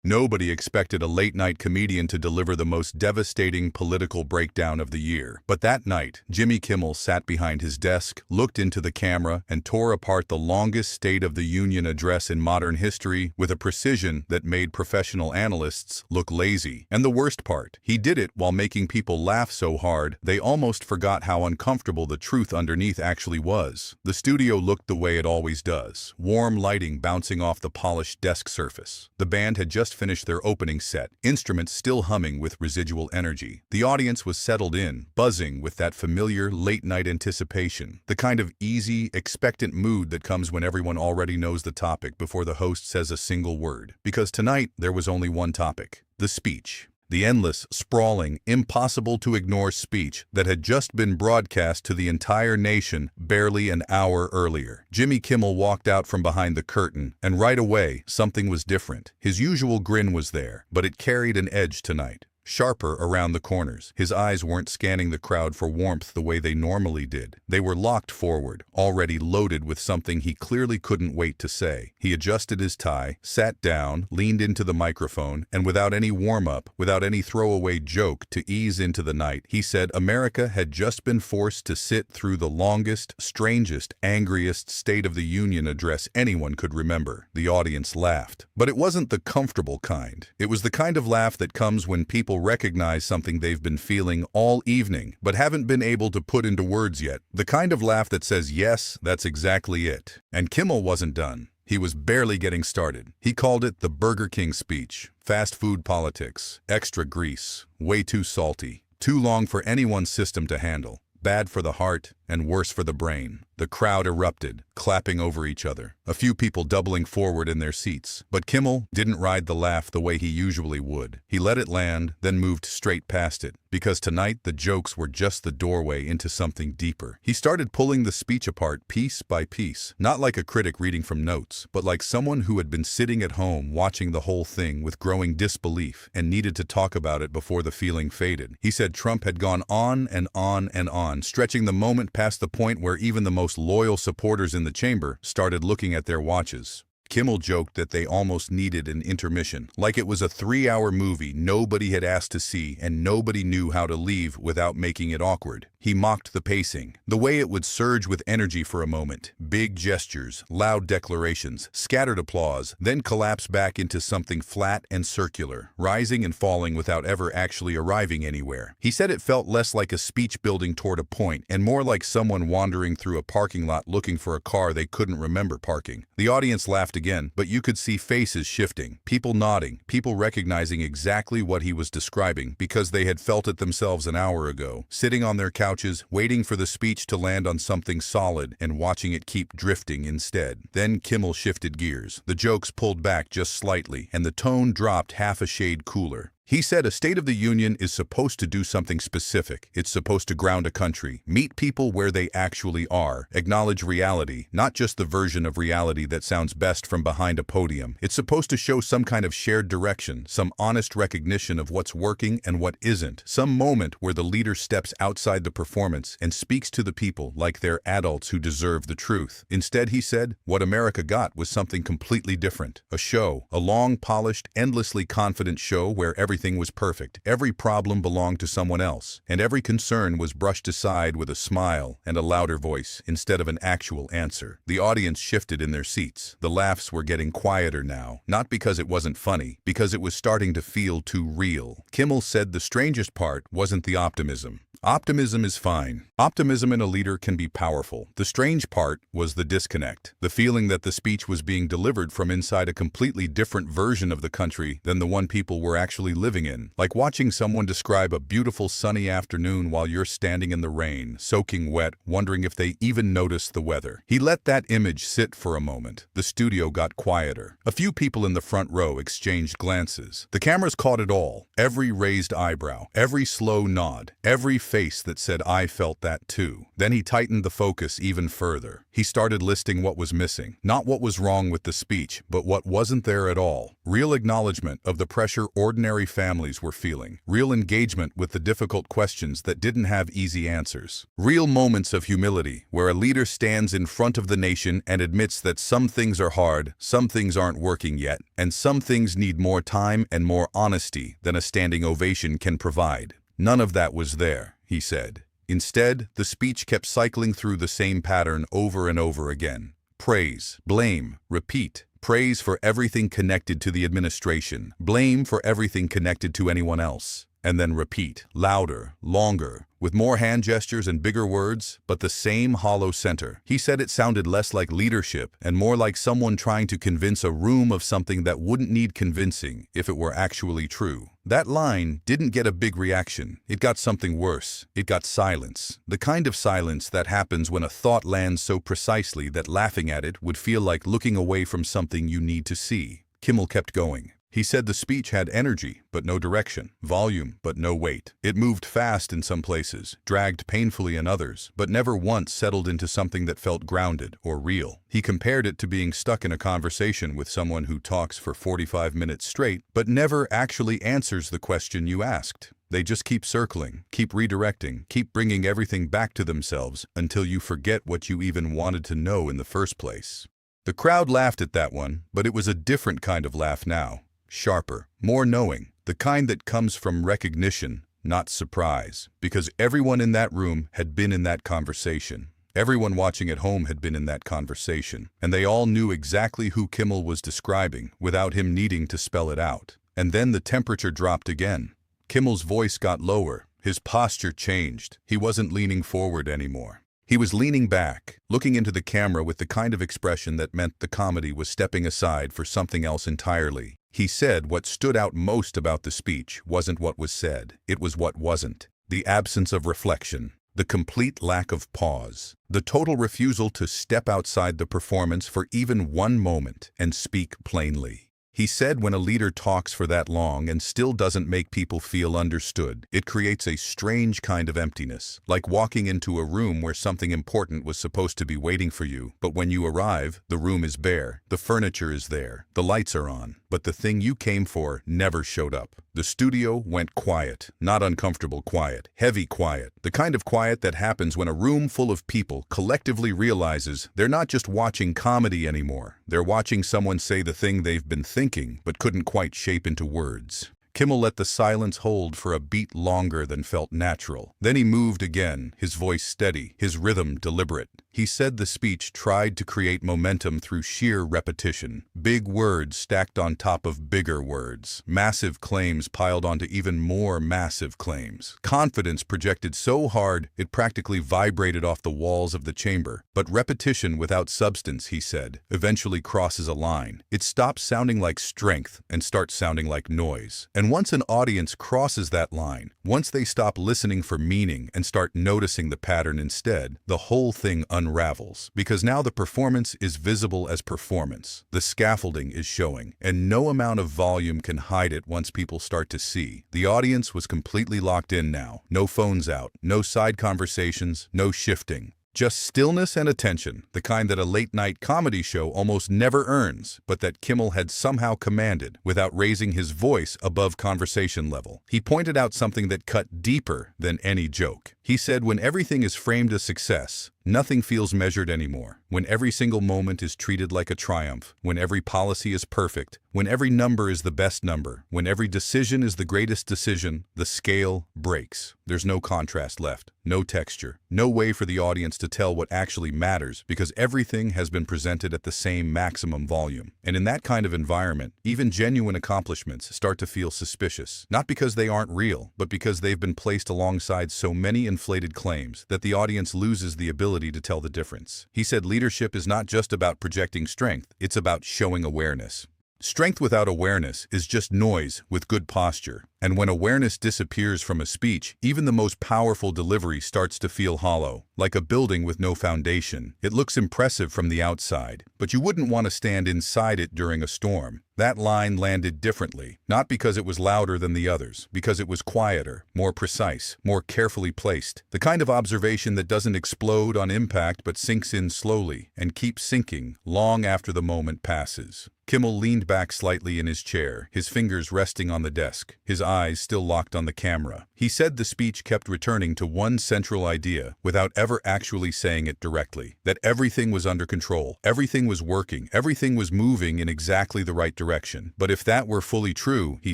Nobody expected a late-night comedian to deliver the most devastating political breakdown of the year. But that night, Jimmy Kimmel sat behind his desk, looked into the camera, and tore apart the longest State of the Union address in modern history with a precision that made professional analysts look lazy. And the worst part, he did it while making people laugh so hard they almost forgot how uncomfortable the truth underneath actually was. The studio looked the way it always does, warm lighting bouncing off the polished desk surface. The band had just finished their opening set, instruments still humming with residual energy. The audience was settled in, buzzing with that familiar late-night anticipation, the kind of easy, expectant mood that comes when everyone already knows the topic before the host says a single word. Because tonight, there was only one topic: the speech. The endless, sprawling, impossible-to-ignore speech that had just been broadcast to the entire nation barely an hour earlier. Jimmy Kimmel walked out from behind the curtain, and right away, something was different. His usual grin was there, but it carried an edge tonight. Sharper around the corners. His eyes weren't scanning the crowd for warmth the way they normally did. They were locked forward, already loaded with something he clearly couldn't wait to say. He adjusted his tie, sat down, leaned into the microphone, and without any warm-up, without any throwaway joke to ease into the night, he said America had just been forced to sit through the longest, strangest, angriest State of the Union address anyone could remember. The audience laughed. But it wasn't the comfortable kind. It was the kind of laugh that comes when people recognize something they've been feeling all evening, but haven't been able to put into words yet. The kind of laugh that says, yes, that's exactly it. And Kimmel wasn't done. He was barely getting started. He called it the Burger King speech. Fast food politics. Extra grease. Way too salty. Too long for anyone's system to handle. Bad for the heart and worse for the brain. The crowd erupted, clapping over each other, a few people doubling forward in their seats. But Kimmel didn't ride the laugh the way he usually would. He let it land, then moved straight past it, because tonight the jokes were just the doorway into something deeper. He started pulling the speech apart piece by piece, not like a critic reading from notes, but like someone who had been sitting at home watching the whole thing with growing disbelief and needed to talk about it before the feeling faded. He said Trump had gone on and on and on, stretching the moment past the point where even the most loyal supporters in the chamber started looking at their watches. Kimmel joked that they almost needed an intermission, like it was a 3-hour movie nobody had asked to see and nobody knew how to leave without making it awkward. He mocked the pacing, the way it would surge with energy for a moment, big gestures, loud declarations, scattered applause, then collapse back into something flat and circular, rising and falling without ever actually arriving anywhere. He said it felt less like a speech building toward a point and more like someone wandering through a parking lot looking for a car they couldn't remember parking. The audience laughed again, but you could see faces shifting, people nodding, people recognizing exactly what he was describing because they had felt it themselves an hour ago, sitting on their couches, waiting for the speech to land on something solid and watching it keep drifting instead. Then Kimmel shifted gears. The jokes pulled back just slightly, and the tone dropped half a shade cooler. He said a State of the Union is supposed to do something specific. It's supposed to ground a country, meet people where they actually are, acknowledge reality, not just the version of reality that sounds best from behind a podium. It's supposed to show some kind of shared direction, some honest recognition of what's working and what isn't, some moment where the leader steps outside the performance and speaks to the people like they're adults who deserve the truth. Instead, he said, what America got was something completely different. A show, a long, polished, endlessly confident show where everything was perfect, every problem belonged to someone else, and every concern was brushed aside with a smile and a louder voice instead of an actual answer. The audience shifted in their seats. The laughs were getting quieter now, not because it wasn't funny, because it was starting to feel too real. Kimmel said the strangest part wasn't the optimism. Optimism is fine. Optimism in a leader can be powerful. The strange part was the disconnect, the feeling that the speech was being delivered from inside a completely different version of the country than the one people were actually living in. Like watching someone describe a beautiful sunny afternoon while you're standing in the rain, soaking wet, wondering if they even noticed the weather. He let that image sit for a moment. The studio got quieter. A few people in the front row exchanged glances. The cameras caught it all. Every raised eyebrow, every slow nod, every face that said, I felt that too. Then he tightened the focus even further. He started listing what was missing. Not what was wrong with the speech, but what wasn't there at all. Real acknowledgement of the pressure ordinary families were feeling. Real engagement with the difficult questions that didn't have easy answers. Real moments of humility, where a leader stands in front of the nation and admits that some things are hard, some things aren't working yet, and some things need more time and more honesty than a standing ovation can provide. None of that was there, he said. Instead, the speech kept cycling through the same pattern over and over again. Praise, blame, repeat. Praise for everything connected to the administration, blame for everything connected to anyone else. And then repeat, louder, longer, with more hand gestures and bigger words, but the same hollow center. He said it sounded less like leadership and more like someone trying to convince a room of something that wouldn't need convincing if it were actually true. That line didn't get a big reaction. It got something worse. It got silence. The kind of silence that happens when a thought lands so precisely that laughing at it would feel like looking away from something you need to see. Kimmel kept going. He said the speech had energy, but no direction, volume, but no weight. It moved fast in some places, dragged painfully in others, but never once settled into something that felt grounded or real. He compared it to being stuck in a conversation with someone who talks for 45 minutes straight, but never actually answers the question you asked. They just keep circling, keep redirecting, keep bringing everything back to themselves until you forget what you even wanted to know in the first place. The crowd laughed at that one, but it was a different kind of laugh now. Sharper, more knowing, the kind that comes from recognition, not surprise, because everyone in that room had been in that conversation. Everyone watching at home had been in that conversation, and they all knew exactly who Kimmel was describing without him needing to spell it out. And then the temperature dropped again. Kimmel's voice got lower, his posture changed. He wasn't leaning forward anymore. He was leaning back, looking into the camera with the kind of expression that meant the comedy was stepping aside for something else entirely. He said what stood out most about the speech wasn't what was said, it was what wasn't. The absence of reflection, the complete lack of pause, the total refusal to step outside the performance for even one moment and speak plainly. He said when a leader talks for that long and still doesn't make people feel understood, it creates a strange kind of emptiness, like walking into a room where something important was supposed to be waiting for you, but when you arrive, the room is bare, the furniture is there, the lights are on, but the thing you came for never showed up. The studio went quiet, not uncomfortable quiet, heavy quiet, the kind of quiet that happens when a room full of people collectively realizes they're not just watching comedy anymore, they're watching someone say the thing they've been thinking but couldn't quite shape into words. Kimmel let the silence hold for a beat longer than felt natural. Then he moved again, his voice steady, his rhythm deliberate. He said the speech tried to create momentum through sheer repetition. Big words stacked on top of bigger words. Massive claims piled onto even more massive claims. Confidence projected so hard it practically vibrated off the walls of the chamber. But repetition without substance, he said, eventually crosses a line. It stops sounding like strength and starts sounding like noise. And once an audience crosses that line, once they stop listening for meaning and start noticing the pattern instead, the whole thing unravels. Because now the performance is visible as performance. The scaffolding is showing, and no amount of volume can hide it once people start to see. The audience was completely locked in now. No phones out, no side conversations, no shifting. Just stillness and attention, the kind that a late-night comedy show almost never earns, but that Kimmel had somehow commanded without raising his voice above conversation level. He pointed out something that cut deeper than any joke. He said when everything is framed as success, nothing feels measured anymore. When every single moment is treated like a triumph, when every policy is perfect, when every number is the best number, when every decision is the greatest decision, the scale breaks. There's no contrast left, no texture, no way for the audience to tell what actually matters because everything has been presented at the same maximum volume. And in that kind of environment, even genuine accomplishments start to feel suspicious, not because they aren't real, but because they've been placed alongside so many inflated claims that the audience loses the ability to tell the difference. He said leadership is not just about projecting strength, it's about showing awareness. Strength without awareness is just noise with good posture. And when awareness disappears from a speech, even the most powerful delivery starts to feel hollow, like a building with no foundation. It looks impressive from the outside, but you wouldn't want to stand inside it during a storm. That line landed differently, not because it was louder than the others, because it was quieter, more precise, more carefully placed. The kind of observation that doesn't explode on impact but sinks in slowly and keeps sinking long after the moment passes. Kimmel leaned back slightly in his chair, his fingers resting on the desk, his eyes still locked on the camera. He said the speech kept returning to one central idea without ever actually saying it directly, that everything was under control, everything was working, everything was moving in exactly the right direction. But if that were fully true, he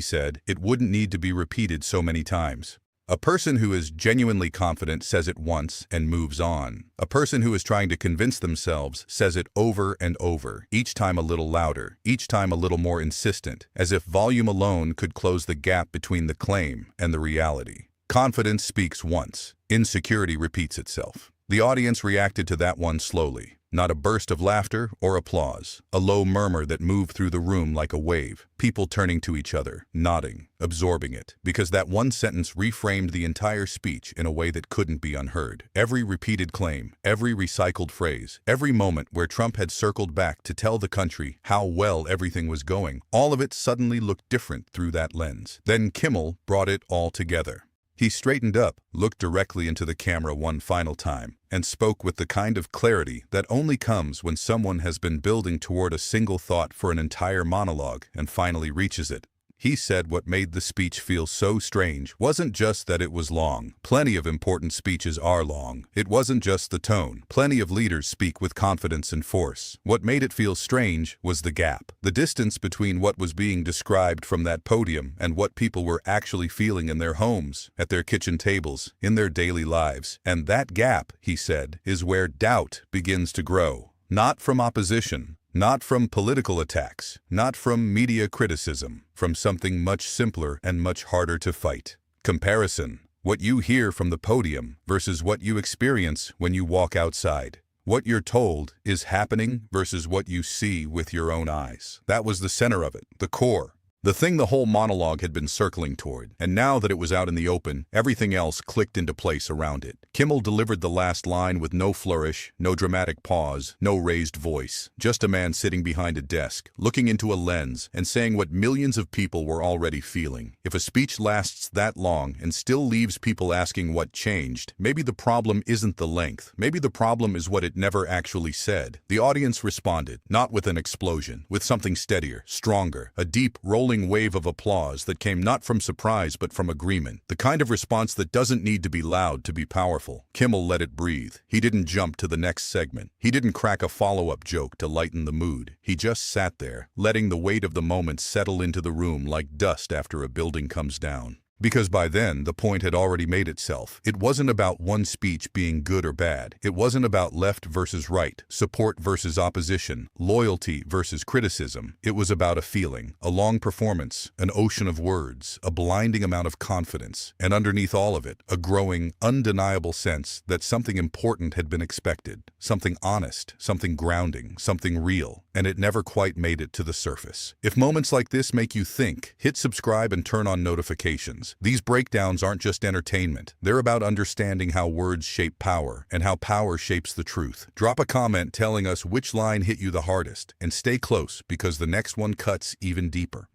said, it wouldn't need to be repeated so many times. A person who is genuinely confident says it once and moves on. A person who is trying to convince themselves says it over and over, each time a little louder, each time a little more insistent, as if volume alone could close the gap between the claim and the reality. Confidence speaks once. Insecurity repeats itself. The audience reacted to that one slowly. Not a burst of laughter or applause. A low murmur that moved through the room like a wave. People turning to each other, nodding, absorbing it. Because that one sentence reframed the entire speech in a way that couldn't be unheard. Every repeated claim, every recycled phrase, every moment where Trump had circled back to tell the country how well everything was going, all of it suddenly looked different through that lens. Then Kimmel brought it all together. He straightened up, looked directly into the camera one final time, and spoke with the kind of clarity that only comes when someone has been building toward a single thought for an entire monologue and finally reaches it. He said what made the speech feel so strange wasn't just that it was long. Plenty of important speeches are long. It wasn't just the tone. Plenty of leaders speak with confidence and force. What made it feel strange was the gap. The distance between what was being described from that podium and what people were actually feeling in their homes, at their kitchen tables, in their daily lives. And that gap, he said, is where doubt begins to grow. Not from opposition. Not from political attacks, not from media criticism, from something much simpler and much harder to fight. Comparison. What you hear from the podium versus what you experience when you walk outside. What you're told is happening versus what you see with your own eyes. That was the center of it, the core. The thing the whole monologue had been circling toward, and now that it was out in the open, everything else clicked into place around it. Kimmel delivered the last line with no flourish, no dramatic pause, no raised voice. Just a man sitting behind a desk, looking into a lens, and saying what millions of people were already feeling. If a speech lasts that long and still leaves people asking what changed, maybe the problem isn't the length. Maybe the problem is what it never actually said. The audience responded, not with an explosion, with something steadier, stronger, a deep, rolling wave of applause that came not from surprise but from agreement. The kind of response that doesn't need to be loud to be powerful. Kimmel let it breathe. He didn't jump to the next segment. He didn't crack a follow-up joke to lighten the mood. He just sat there, letting the weight of the moment settle into the room like dust after a building comes down. Because by then, the point had already made itself. It wasn't about one speech being good or bad. It wasn't about left versus right, support versus opposition, loyalty versus criticism. It was about a feeling, a long performance, an ocean of words, a blinding amount of confidence, and underneath all of it, a growing, undeniable sense that something important had been expected, something honest, something grounding, something real, and it never quite made it to the surface. If moments like this make you think, hit subscribe and turn on notifications. These breakdowns aren't just entertainment. They're about understanding how words shape power and how power shapes the truth. Drop a comment telling us which line hit you the hardest, and stay close because the next one cuts even deeper.